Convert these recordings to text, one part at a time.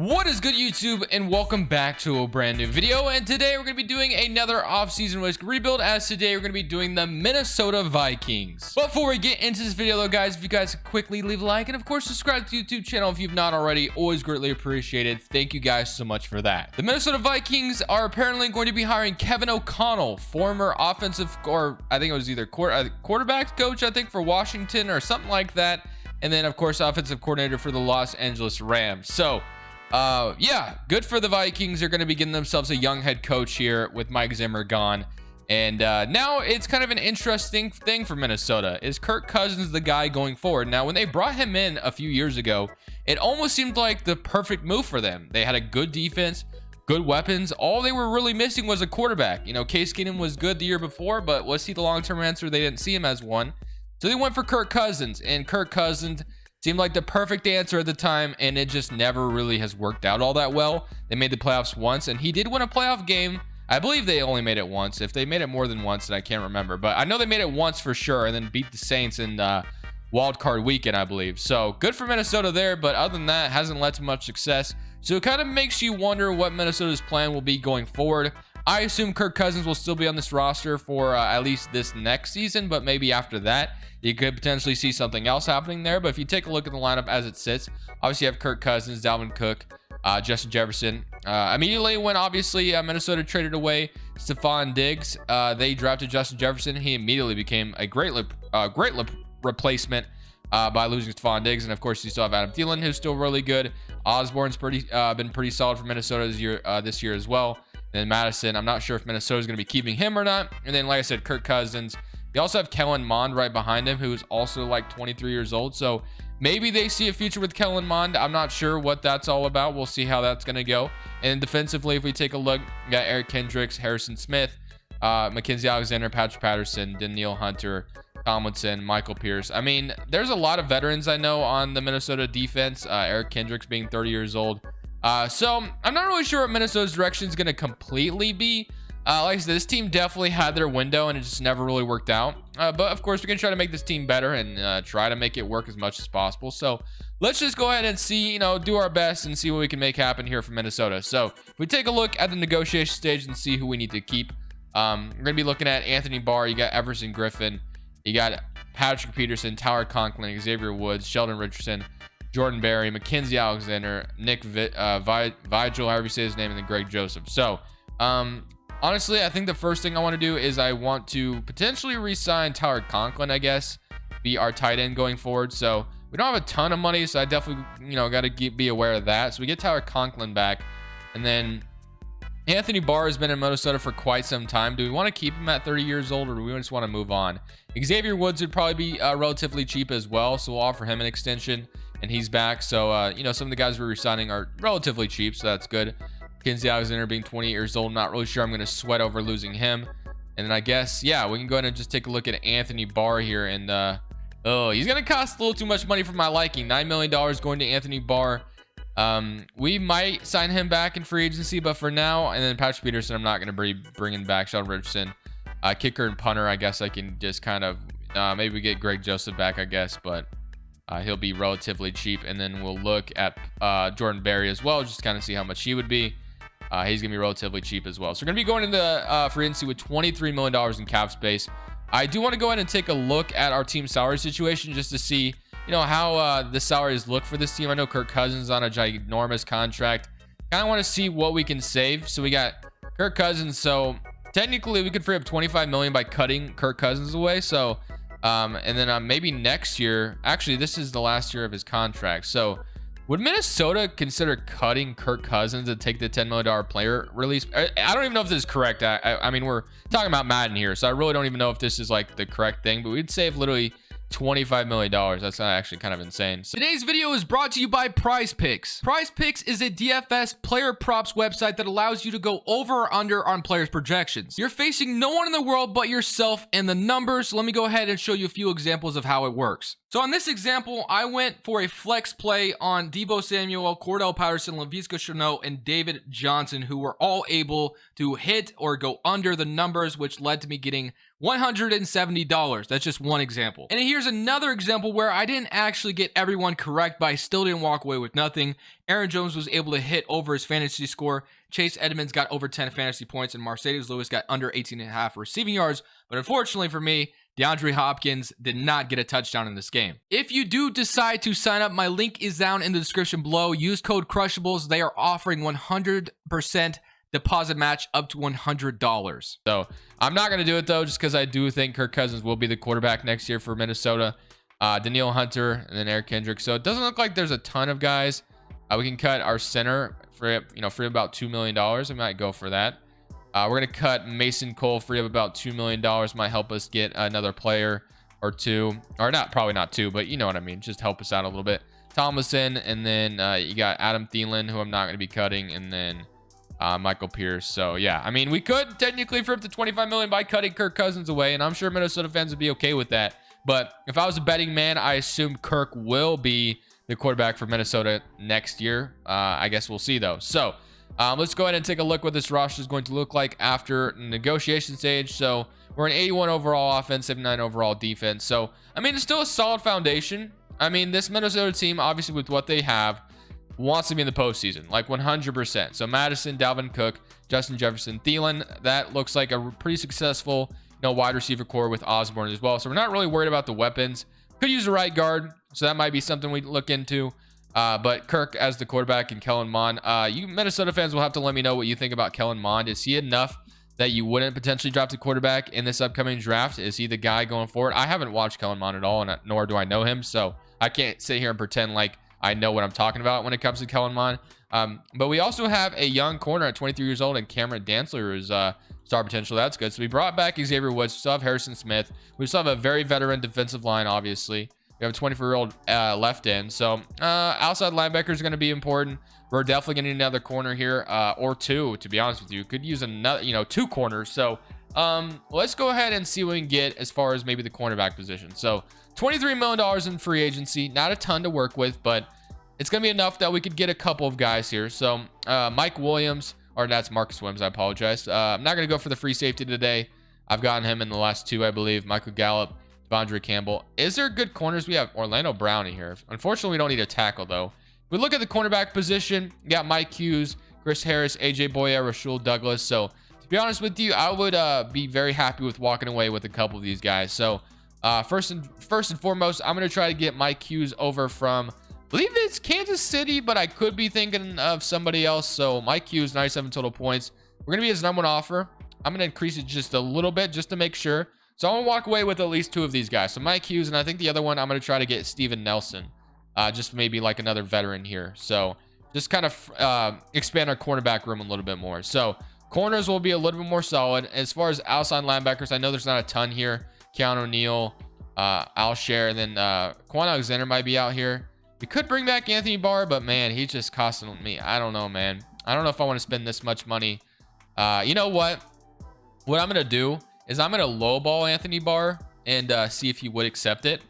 What is good, YouTube, and welcome back to a brand new video. And today we're going to be doing another off-season risk rebuild, as today we're going to be doing the Minnesota Vikings. Before we get into this video though, guys, if you guys could quickly leave a like and of course subscribe to the YouTube channel if you've not already, always greatly appreciated. Thank you guys so much for that. The Minnesota Vikings are apparently going to be hiring Kevin O'Connell, former offensive, or I think it was either quarterback coach, I think, for Washington or something like that, and then of course offensive coordinator for the Los Angeles Rams. So yeah, good for the Vikings. They're going to be getting themselves a young head coach here with Mike Zimmer gone. And now it's kind of an interesting thing for Minnesota. Is Kirk Cousins the guy going forward? Now, when they brought him in a few years ago, it almost seemed like the perfect move for them. They had a good defense, good weapons. All they were really missing was a quarterback. You know, Case Keenum was good the year before, but was he the long-term answer? They didn't see him as one. So they went for Kirk Cousins, and Kirk Cousins seemed like the perfect answer at the time, and it just never really has worked out all that well. They made the playoffs once, and he did win a playoff game. I believe they only made it once. If they made it more than once, then I can't remember. But I know they made it once for sure, and then beat the Saints in wild card weekend, I believe. So good for Minnesota there, but other than that, hasn't led to much success. So it kind of makes you wonder what Minnesota's plan will be going forward. I assume Kirk Cousins will still be on this roster for at least this next season, but maybe after that, you could potentially see something else happening there. But if you take a look at the lineup as it sits, obviously you have Kirk Cousins, Dalvin Cook, Justin Jefferson. Immediately when obviously Minnesota traded away Stephon Diggs, they drafted Justin Jefferson. He immediately became a great replacement by losing Stephon Diggs. And of course, you still have Adam Thielen, who's still really good. Osborne's been pretty solid for Minnesota this year as well. And then Madison, I'm not sure if Minnesota's going to be keeping him or not. And then, like I said, Kirk Cousins. You also have Kellen Mond right behind him, who's also like 23 years old. So maybe they see a future with Kellen Mond. I'm not sure what that's all about. We'll see how that's going to go. And defensively, if we take a look, we got Eric Kendricks, Harrison Smith, Mackenzie Alexander, Patrick Patterson, Danielle Hunter, Tomlinson, Michael Pierce. I mean, there's a lot of veterans I know on the Minnesota defense. Eric Kendricks being 30 years old. So I'm not really sure what Minnesota's direction is going to completely be. Like I said, this team definitely had their window and it just never really worked out. But of course, we're going to try to make this team better and try to make it work as much as possible. So let's just go ahead and see, do our best and see what we can make happen here for Minnesota. So if we take a look at the negotiation stage and see who we need to keep, we're going to be looking at Anthony Barr. You got Everson Griffin. You got Patrick Peterson, Tyler Conklin, Xavier Woods, Sheldon Richardson, Jordan Berry, Mackenzie Alexander, Nick Vigil, however you say his name, and then Greg Joseph. So, honestly, I think the first thing I want to do is I want to potentially re-sign Tyler Conklin, I guess, be our tight end going forward. So we don't have a ton of money, so I definitely, got to be aware of that. So we get Tyler Conklin back, and then Anthony Barr has been in Minnesota for quite some time. Do we want to keep him at 30 years old, or do we just want to move on? Xavier Woods would probably be relatively cheap as well, so we'll offer him an extension, and he's back. So, some of the guys we're re-signing are relatively cheap, so that's good. Kinsey Alexander being 28 years old, not really sure I'm going to sweat over losing him. And then I guess, yeah, we can go ahead and just take a look at Anthony Barr here. And, he's going to cost a little too much money for my liking. $9 million going to Anthony Barr. We might sign him back in free agency, but for now, and then Patrick Peterson, I'm not going to be bringing back. Sheldon Richardson. Kicker and punter, I guess I can just kind of, maybe we get Greg Joseph back, I guess, but he'll be relatively cheap. And then we'll look at Jordan Berry as well, just kind of see how much he would be. He's going to be relatively cheap as well. So we're going to be going into free agency with $23 million in cap space. I do want to go ahead and take a look at our team salary situation just to see, how the salaries look for this team. I know Kirk Cousins is on a ginormous contract. Kind of want to see what we can save. So we got Kirk Cousins. So technically we could free up $25 million by cutting Kirk Cousins away. So, and then maybe next year, actually, this is the last year of his contract. So would Minnesota consider cutting Kirk Cousins and take the $10 million player release? I don't even know if this is correct. I mean, we're talking about Madden here, so I really don't even know if this is like the correct thing, but we'd save literally $25 million. That's actually kind of insane. Today's video is brought to you by Prize Picks. Prize Picks is a DFS player props website that allows you to go over or under on players' projections. You're facing no one in the world but yourself and the numbers. So let me go ahead and show you a few examples of how it works. So on this example, I went for a flex play on Deebo Samuel, Cordell Patterson, Laviska Shenault, and David Johnson, who were all able to hit or go under the numbers, which led to me getting $170. That's just one example. And here's another example where I didn't actually get everyone correct, but I still didn't walk away with nothing. Aaron Jones was able to hit over his fantasy score. Chase Edmonds got over 10 fantasy points, and Mercedes Lewis got under 18.5 receiving yards. But unfortunately for me, DeAndre Hopkins did not get a touchdown in this game. If you do decide to sign up, my link is down in the description below. Use code Crushables. They are offering 100% deposit match up to $100. So I'm not going to do it though, just because I do think Kirk Cousins will be the quarterback next year for Minnesota. Danielle Hunter and then Eric Kendrick. So it doesn't look like there's a ton of guys. We can cut our center for about $2 million. I might go for that. We're going to cut Mason Cole free of about $2 million. Might help us get another player or two, or not, probably not two, but you know what I mean. Just help us out a little bit. Tomlinson, and then you got Adam Thielen, who I'm not going to be cutting, and then Michael Pierce. So yeah, I mean, we could technically free up to $25 million by cutting Kirk Cousins away, and I'm sure Minnesota fans would be okay with that. But if I was a betting man, I assume Kirk will be the quarterback for Minnesota next year. I guess we'll see though. So let's go ahead and take a look what this roster is going to look like after negotiation stage. So we're an 81 overall offense, 79 overall defense. So I mean, it's still a solid foundation. I mean, this Minnesota team, obviously with what they have, wants to be in the postseason, like 100%. So Madison, Dalvin Cook, Justin Jefferson, Thielen, that looks like a pretty successful, wide receiver core with Osborne as well. So we're not really worried about the weapons. Could use a right guard, so that might be something we look into. But Kirk as the quarterback and Kellen Mond. You Minnesota fans will have to let me know what you think about Kellen Mond. Is he enough that you wouldn't potentially draft a quarterback in this upcoming draft? Is he the guy going forward? I haven't watched Kellen Mond at all, and nor do I know him, so I can't sit here and pretend like I know what I'm talking about when it comes to Kellen Mond. But we also have a young corner at 23 years old, and Cameron Dantzler is star potential. That's good. So we brought back Xavier Woods. We still have Harrison Smith. We still have a very veteran defensive line, obviously. We have a 24-year-old left end. So outside linebacker is going to be important. We're definitely going to need another corner here, or two, to be honest with you. Could use another, two corners. So let's go ahead and see what we can get as far as maybe the cornerback position. So $23 million in free agency. Not a ton to work with, but it's going to be enough that we could get a couple of guys here. So Mike Williams, or that's Marcus Williams, I apologize. I'm not going to go for the free safety today. I've gotten him in the last two, I believe. Michael Gallup, Devondre Campbell. Is there good corners? We have Orlando Brownie here. Unfortunately, we don't need a tackle, though. If we look at the cornerback position, we got Mike Hughes, Chris Harris, AJ Boyer, Rasul Douglas. So to be honest with you, I would be very happy with walking away with a couple of these guys. So first and foremost, I'm going to try to get Mike Hughes over from, I believe it's Kansas City, but I could be thinking of somebody else. So Mike Hughes, 97 total points. We're going to be his number one offer. I'm going to increase it just a little bit just to make sure. So I'm going to walk away with at least two of these guys. So Mike Hughes, and I think the other one, I'm going to try to get Steven Nelson. Just maybe like another veteran here. So just kind of expand our cornerback room a little bit more. So corners will be a little bit more solid. As far as outside linebackers, I know there's not a ton here. Keanu O'Neal, Alshare, and then Quan Alexander might be out here. We could bring back Anthony Barr, but man, he's just costing me. I don't know, man. I don't know if I want to spend this much money. You know what? What I'm going to do is I'm going to lowball Anthony Barr and see if he would accept it.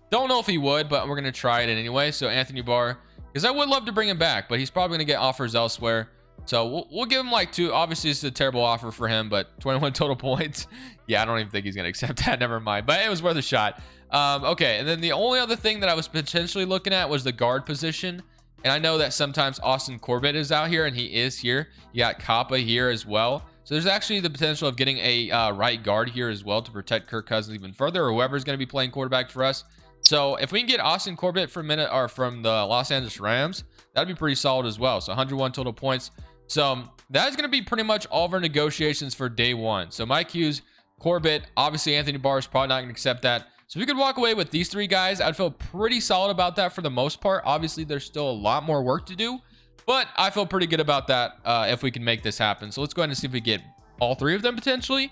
Don't know if he would, but we're going to try it anyway. So Anthony Barr, because I would love to bring him back, but he's probably going to get offers elsewhere. So we'll give him like two. Obviously, it's a terrible offer for him, but 21 total points. Yeah, I don't even think he's going to accept that. Never mind. But it was worth a shot. Okay, and then the only other thing that I was potentially looking at was the guard position. And I know that sometimes Austin Corbett is out here, and he is here. You got Kappa here as well. So there's actually the potential of getting a right guard here as well to protect Kirk Cousins even further, or whoever's going to be playing quarterback for us. So if we can get Austin Corbett from the Los Angeles Rams, that'd be pretty solid as well. So 101 total points. So that's going to be pretty much all of our negotiations for day one. So Mike Hughes, Corbett, obviously Anthony Barr is probably not going to accept that. So if we could walk away with these three guys, I'd feel pretty solid about that for the most part. Obviously, there's still a lot more work to do, but I feel pretty good about that if we can make this happen. So let's go ahead and see if we get all three of them potentially.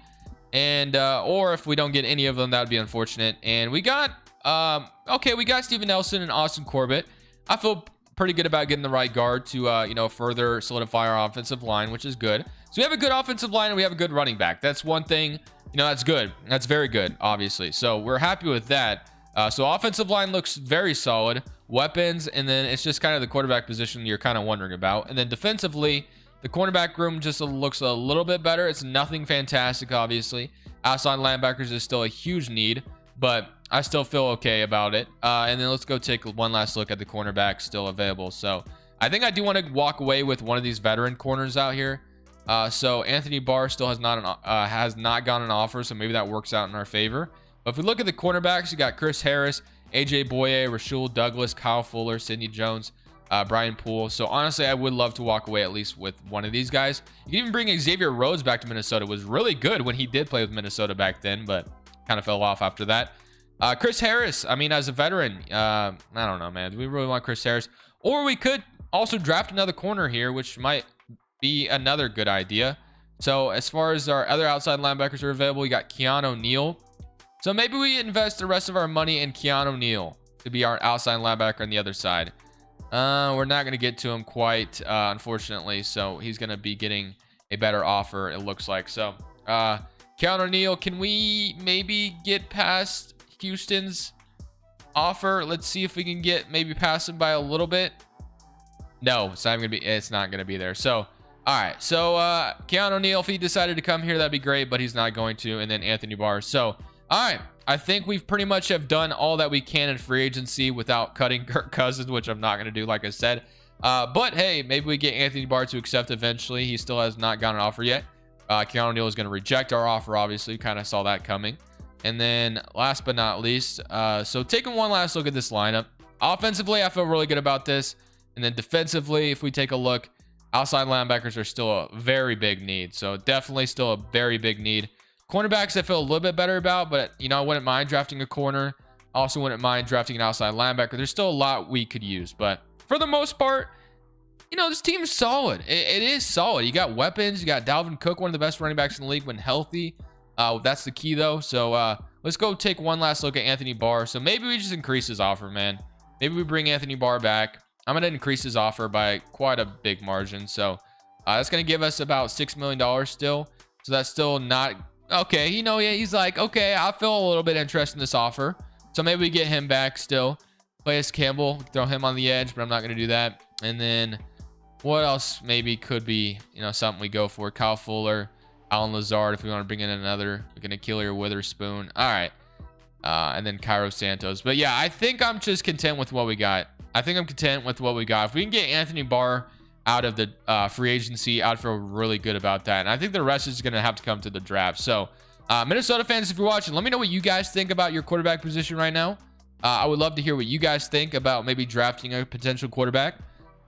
And or if we don't get any of them, that would be unfortunate. And we got okay, we got Steven Nelson and Austin Corbett. I feel pretty good about getting the right guard to further solidify our offensive line, which is good. So we have a good offensive line and we have a good running back. That's one thing, that's good. That's very good, obviously. So we're happy with that. So offensive line looks very solid. Weapons, and then it's just kind of the quarterback position you're kind of wondering about. And then defensively, the cornerback room just looks a little bit better. It's nothing fantastic, obviously. Outside linebackers is still a huge need, but I still feel okay about it. And then let's go take one last look at the cornerbacks still available. So I think I do want to walk away with one of these veteran corners out here. So Anthony Barr still has not gotten an offer, so maybe that works out in our favor. But if we look at the cornerbacks, you got Chris Harris, AJ Boye, Rasul Douglas, Kyle Fuller, Sidney Jones, Brian Poole. So honestly, I would love to walk away at least with one of these guys. You can even bring Xavier Rhodes back to Minnesota. It was really good when he did play with Minnesota back then, but kind of fell off after that. Chris Harris, I mean, as a veteran, I don't know, man. Do we really want Chris Harris? Or we could also draft another corner here, which might be another good idea. So as far as our other outside linebackers are available, we got Keanu Neal. So maybe we invest the rest of our money in Keanu Neal to be our outside linebacker on the other side. We're not going to get to him quite, unfortunately. So he's going to be getting a better offer, it looks like. So Keanu Neal, can we maybe get past Houston's offer? Let's see if we can get maybe past him by a little bit. No, it's not going to be there. So all right, so Keanu Neal, if he decided to come here, that'd be great, but he's not going to. And then Anthony Barr. So all right, I think we've pretty much have done all that we can in free agency without cutting Kirk Cousins, which I'm not going to do, like I said. But hey, maybe we get Anthony Barr to accept eventually. He still has not gotten an offer yet. Keanu Neal is going to reject our offer, obviously. Kind of saw that coming. And then last but not least, so taking one last look at this lineup. Offensively, I feel really good about this. And then defensively, if we take a look, outside linebackers are still a very big need. So definitely still a very big need. Cornerbacks I feel a little bit better about, but I wouldn't mind drafting a corner. I also wouldn't mind drafting an outside linebacker. There's still a lot we could use, but for the most part, this team is solid. It is solid. You got weapons. You got Dalvin Cook, one of the best running backs in the league when healthy. That's the key though. So let's go take one last look at Anthony Barr. So maybe we just increase his offer, man. Maybe we bring Anthony Barr back. I'm going to increase his offer by quite a big margin. So that's going to give us about $6 million still. So that's still not okay. He's like, okay, I feel a little bit interested in this offer. So maybe we get him back still. Play as Campbell, throw him on the edge, but I'm not going to do that. And then what else maybe could be, something we go for? Kyle Fuller, Alan Lazard, if we want to bring in another. We can Achille Witherspoon. All right. And then Cairo Santos. But yeah, I think I'm just content with what we got. If we can get Anthony Barr out of the free agency, I'd feel really good about that. And I think the rest is going to have to come to the draft. So Minnesota fans, if you're watching, let me know what you guys think about your quarterback position right now. I would love to hear what you guys think about maybe drafting a potential quarterback.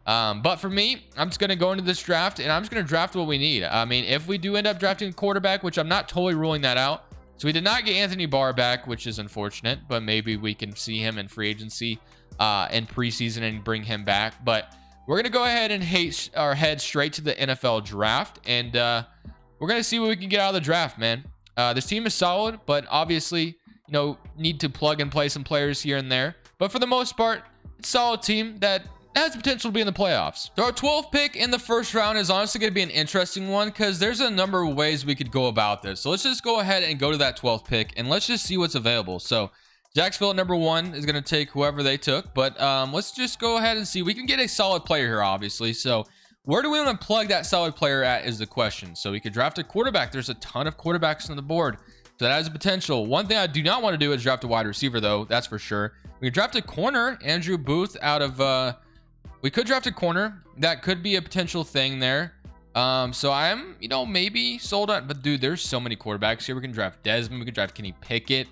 But for me, I'm just going to go into this draft and I'm just going to draft what we need. I mean, if we do end up drafting a quarterback, which I'm not totally ruling that out. So we did not get Anthony Barr back, which is unfortunate, but maybe we can see him in free agency in preseason and bring him back. But we're going to go ahead and head straight to the NFL draft. And we're going to see what we can get out of the draft, man. This team is solid, but obviously, need to plug and play some players here and there. But for the most part, it's a solid team that has the potential to be in the playoffs. So our 12th pick in the first round is honestly going to be an interesting one because there's a number of ways we could go about this. So let's just go ahead and go to that 12th pick and let's just see what's available. So Jacksonville at number 1 is going to take whoever they took, but let's just go ahead and see. We can get a solid player here, obviously. So where do we want to plug that solid player at is the question. So we could draft a quarterback. There's a ton of quarterbacks on the board. So that has a potential. One thing I do not want to do is draft a wide receiver, though. That's for sure. We could draft a corner, Andrew Booth out of... we could draft a corner. That could be a potential thing there. So I am, maybe sold on... But, dude, there's so many quarterbacks here. We can draft Desmond. We could draft Kenny Pickett.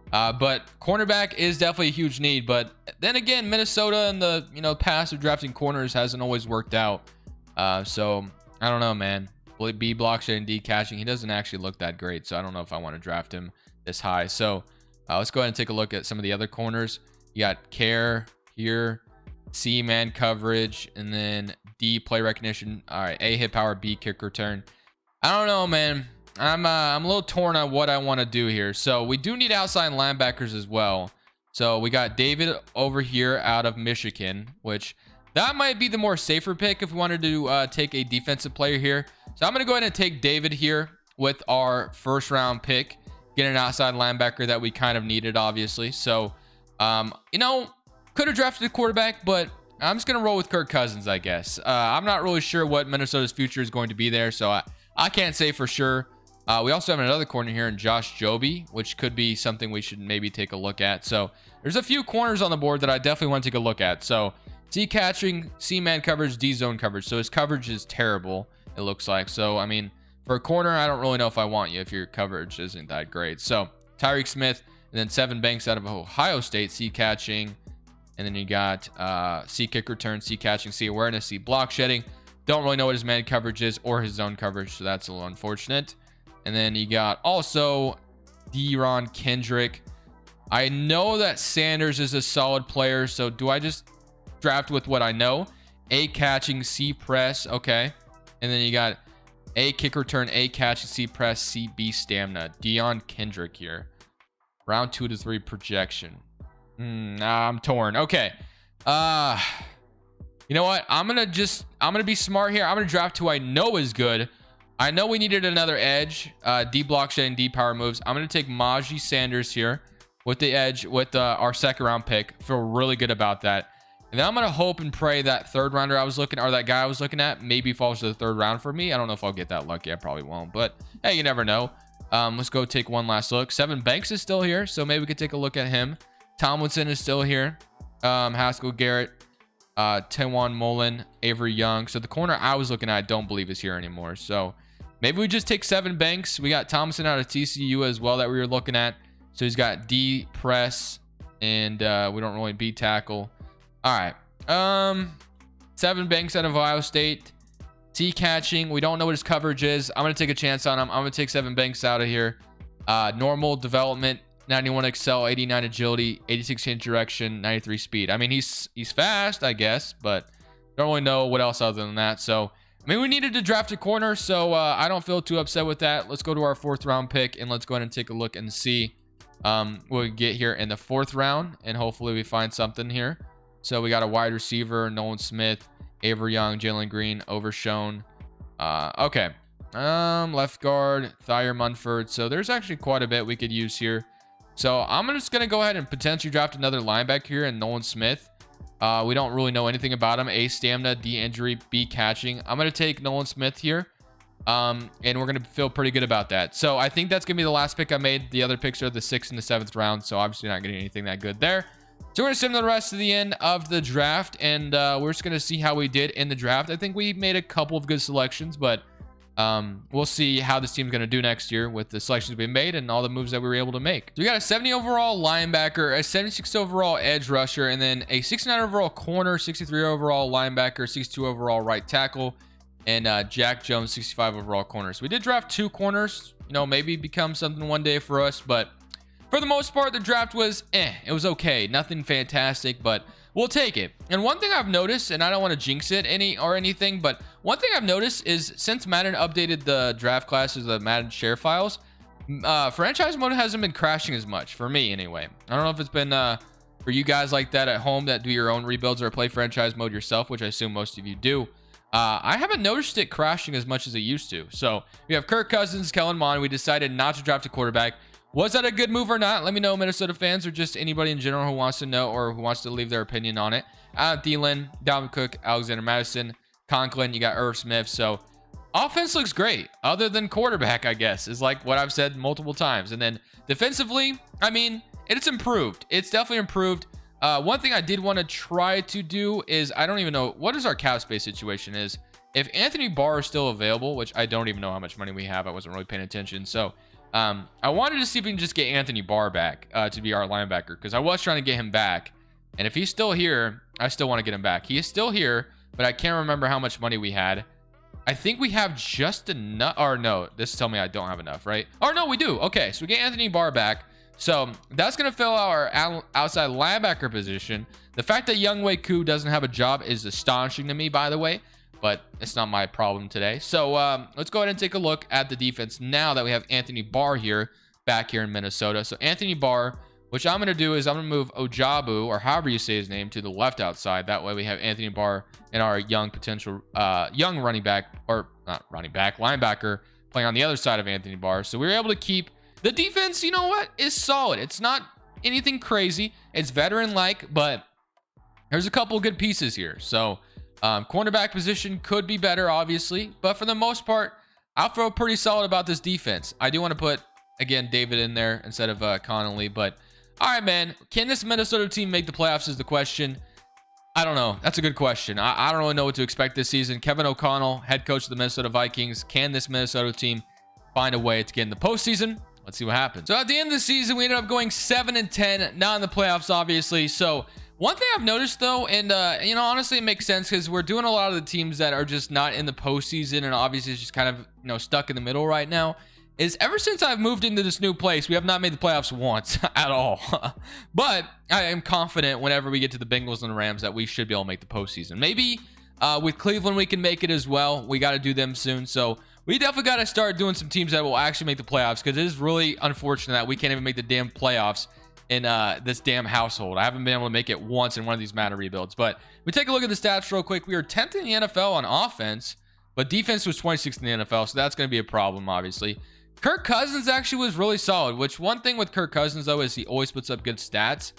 But cornerback is definitely a huge need. But then again, Minnesota in the, past of drafting corners hasn't always worked out. So I don't know, man. B block and D catching. He doesn't actually look that great. So I don't know if I want to draft him this high. So let's go ahead and take a look at some of the other corners. You got Care here, C man coverage, and then D play recognition. All right, A hit power, B kick return. I don't know, man. I'm a little torn on what I want to do here. So we do need outside linebackers as well. So we got David over here out of Michigan, which that might be the more safer pick if we wanted to take a defensive player here. So I'm going to go ahead and take David here with our first round pick. Get an outside linebacker that we kind of needed, obviously. So, could have drafted a quarterback, but I'm just going to roll with Kirk Cousins, I guess. I'm not really sure what Minnesota's future is going to be there, so I can't say for sure. We also have another corner here in Josh Joby, which could be something we should maybe take a look at. So there's a few corners on the board that I definitely want to take a look at. So C catching, C man coverage, D zone coverage. So his coverage is terrible, it looks like. So, I mean, for a corner, I don't really know if I want you if your coverage isn't that great. So Tyreek Smith, and then Seven Banks out of Ohio State, C catching. And then you got C kick return, C catching, C awareness, C block shedding. Don't really know what his man coverage is or his zone coverage, so that's a little unfortunate. And then you got also Deron Kendrick. I know that Sanders is a solid player, so do I just draft with what I know? A catching, C press, okay. And then you got A kick return, A catching, C press, C B stamina. Deron Kendrick here. Round 2 to 3 projection. I'm torn. Okay. You know what? I'm gonna be smart here. I'm gonna draft who I know is good. I know we needed another edge. D block shedding, D power moves. I'm gonna take Najee Sanders here with the edge with our second round pick. Feel really good about that. And then I'm gonna hope and pray that third rounder I was looking, or that guy I was looking at, maybe falls to the third round for me. I don't know if I'll get that lucky. I probably won't, but hey, you never know. Let's go take one last look. Seven Banks is still here, so maybe we could take a look at him. Tomlinson is still here. Haskell Garrett, Tewan Mullen, Avery Young. So the corner I was looking at, I don't believe is here anymore. So maybe we just take Seven Banks. We got Thompson out of TCU as well that we were looking at. So he's got D press, and we don't really B tackle. All right. Seven Banks out of Ohio State. C catching. We don't know what his coverage is. I'm going to take a chance on him. I'm going to take Seven Banks out of here. Normal development. 91 excel, 89 agility, 86 change direction, 93 speed. I mean, he's fast, I guess, but don't really know what else other than that. So, I mean, we needed to draft a corner, so I don't feel too upset with that. Let's go to our 4th round pick, and let's go ahead and take a look and see what we get here in the 4th round, and hopefully we find something here. So we got a wide receiver, Nolan Smith, Avery Young, Jalen Green, Overshown. Okay. Left guard, Thayer Munford. So there's actually quite a bit we could use here. So I'm just going to go ahead and potentially draft another linebacker here in Nolan Smith. We don't really know anything about him. A stamina, D injury, B catching. I'm going to take Nolan Smith here. And we're going to feel pretty good about that. So I think that's going to be the last pick I made. The other picks are the 6th and the 7th round. So obviously not getting anything that good there. So we're going to send the rest of the end of the draft. And we're just going to see how we did in the draft. I think we made a couple of good selections, but we'll see how this team's going to do next year with the selections we made and all the moves that we were able to make. So we got a 70 overall linebacker, a 76 overall edge rusher, and then a 69 overall corner, 63 overall linebacker, 62 overall right tackle, and Jack Jones, 65 overall corner. So we did draft 2 corners. You know, maybe become something one day for us, but for the most part, the draft was it was okay. Nothing fantastic, but we'll take it. And one thing I've noticed, and I don't want to jinx it anything, but one thing I've noticed is since Madden updated the draft classes, the Madden share files, franchise mode hasn't been crashing as much for me anyway. I don't know if it's been for you guys like that at home that do your own rebuilds or play franchise mode yourself, which I assume most of you do. I haven't noticed it crashing as much as it used to. So we have Kirk Cousins, Kellen Mond. We decided not to draft a quarterback. Was that a good move or not? Let me know, Minnesota fans, or just anybody in general who wants to know or who wants to leave their opinion on it. Thielen, Dalvin Cook, Alexander Madison, Conklin, you got Irv Smith. So offense looks great, other than quarterback, I guess, is like what I've said multiple times. And then defensively, I mean, it's improved. It's definitely improved. One thing I did want to try to do is, I don't even know what is our cap space situation is. If Anthony Barr is still available, which I don't even know how much money we have. I wasn't really paying attention. So I wanted to see if we can just get Anthony Barr back to be our linebacker, because I was trying to get him back. And if he's still here, I still want to get him back. He is still here, but I can't remember how much money we had. I think we have just enough. Or no, this tell me I don't have enough, right? Or no, we do. Okay, so we get Anthony Barr back. So that's going to fill our outside linebacker position. The fact that Younghoe Koo doesn't have a job is astonishing to me, by the way. But it's not my problem today. So let's go ahead and take a look at the defense now that we have Anthony Barr here, back here in Minnesota. So Anthony Barr, which I'm going to do is I'm going to move Ojabu, or however you say his name, to the left outside. That way we have Anthony Barr and our young potential, young running back, or not running back, linebacker, playing on the other side of Anthony Barr. So we were able to keep the defense, you know what, is solid. It's not anything crazy. It's veteran-like, but there's a couple good pieces here. So cornerback position could be better, obviously, but for the most part, I'll feel pretty solid about this defense. I do want to put, again, David in there instead of Connolly. But, all right, man. Can this Minnesota team make the playoffs is the question. I don't know. That's a good question. I don't really know what to expect this season. Kevin O'Connell, head coach of the Minnesota Vikings. Can this Minnesota team find a way to get in the postseason? Let's see what happens. So at the end of the season, we ended up going 7-10, not in the playoffs, obviously. So one thing I've noticed though, and you know, honestly, it makes sense because we're doing a lot of the teams that are just not in the postseason, and obviously it's just kind of, you know, stuck in the middle right now. Is ever since I've moved into this new place, we have not made the playoffs once at all. But I am confident whenever we get to the Bengals and the Rams that we should be able to make the postseason. Maybe with Cleveland we can make it as well. We got to do them soon. So we definitely got to start doing some teams that will actually make the playoffs, because it is really unfortunate that we can't even make the damn playoffs in this damn household. I haven't been able to make it once in one of these Madden rebuilds. But we take a look at the stats real quick. We were 10th in the NFL on offense, but defense was 26th in the NFL. So that's going to be a problem, obviously. Kirk Cousins actually was really solid, which one thing with Kirk Cousins, though, is he always puts up good stats.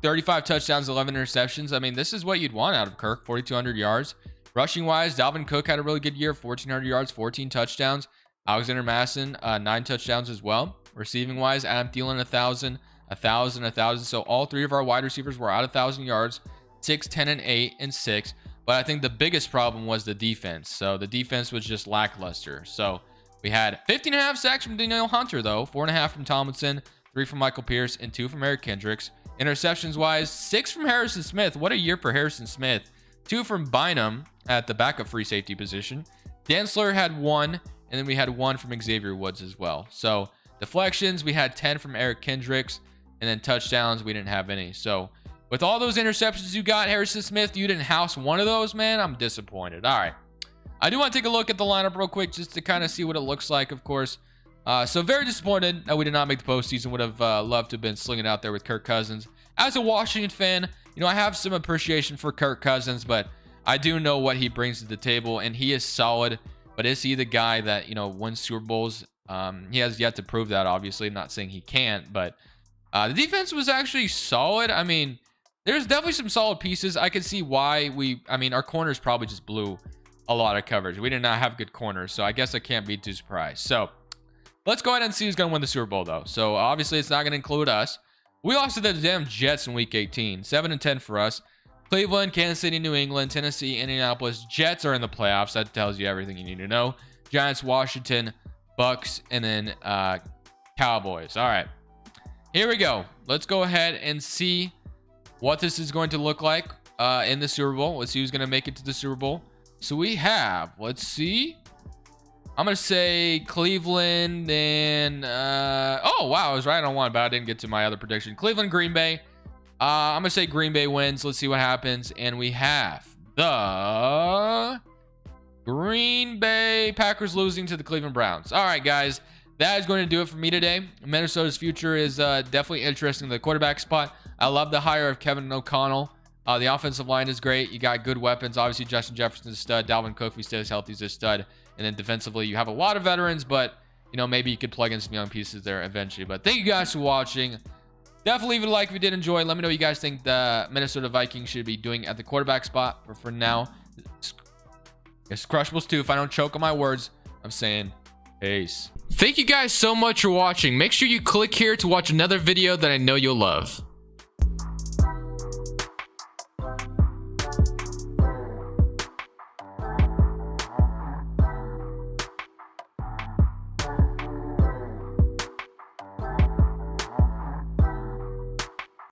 35 touchdowns, 11 interceptions. I mean, this is what you'd want out of Kirk, 4,200 yards. Rushing wise, Dalvin Cook had a really good year, 1,400 yards, 14 touchdowns. Alexander Masson, 9 touchdowns as well. Receiving wise, Adam Thielen, 1,000, 1,000, 1,000. So all 3 of our wide receivers were at 1,000 yards, 6, 10, and 8, and 6. But I think the biggest problem was the defense. So the defense was just lackluster. So we had 15.5 sacks from Danielle Hunter, though, 4.5 from Tomlinson, 3 from Michael Pierce, and 2 from Eric Kendricks. Interceptions wise, 6 from Harrison Smith. What a year for Harrison Smith. 2 from Bynum at the backup free safety position. Dantzler had 1, and then we had 1 from Xavier Woods as well. So deflections, we had 10 from Eric Kendricks, and then touchdowns, we didn't have any. So with all those interceptions you got, Harrison Smith, you didn't house one of those, man. I'm disappointed. All right. I do want to take a look at the lineup real quick just to kind of see what it looks like, of course. So very disappointed that we did not make the postseason. Would have loved to have been slinging out there with Kirk Cousins. As a Washington fan, you know, I have some appreciation for Kirk Cousins, but I do know what he brings to the table, and he is solid. But is he the guy that, you know, wins Super Bowls? He has yet to prove that, obviously. I'm not saying he can't, but the defense was actually solid. I mean, there's definitely some solid pieces. I can see why our corners probably just blew a lot of coverage. We did not have good corners, so I guess I can't be too surprised. So let's go ahead and see who's going to win the Super Bowl, though. So obviously it's not going to include us. We lost to the damn Jets in week 18. 7-10 for us. Cleveland, Kansas City, New England, Tennessee, Indianapolis. Jets are in the playoffs. That tells you everything you need to know. Giants, Washington, Bucks, and then Cowboys. All right. Here we go. Let's go ahead and see what this is going to look like in the Super Bowl. Let's see who's going to make it to the Super Bowl. So we have, let's see. I'm going to say Cleveland and, oh, wow, I was right on one, but I didn't get to my other prediction. Cleveland, Green Bay. I'm going to say Green Bay wins. Let's see what happens. And we have the Green Bay Packers losing to the Cleveland Browns. All right, guys, that is going to do it for me today. Minnesota's future is definitely interesting. The quarterback spot, I love the hire of Kevin O'Connell. The offensive line is great. You got good weapons. Obviously, Justin Jefferson's a stud. Dalvin Cook, if he stays healthy, is a stud. And then defensively, you have a lot of veterans, but, you know, maybe you could plug in some young pieces there eventually. But thank you guys for watching. Definitely leave a like if you did enjoy. Let me know what you guys think the Minnesota Vikings should be doing at the quarterback spot. But for now, it's Crushables 2. If I don't choke on my words, I'm saying peace. Thank you guys so much for watching. Make sure you click here to watch another video that I know you'll love.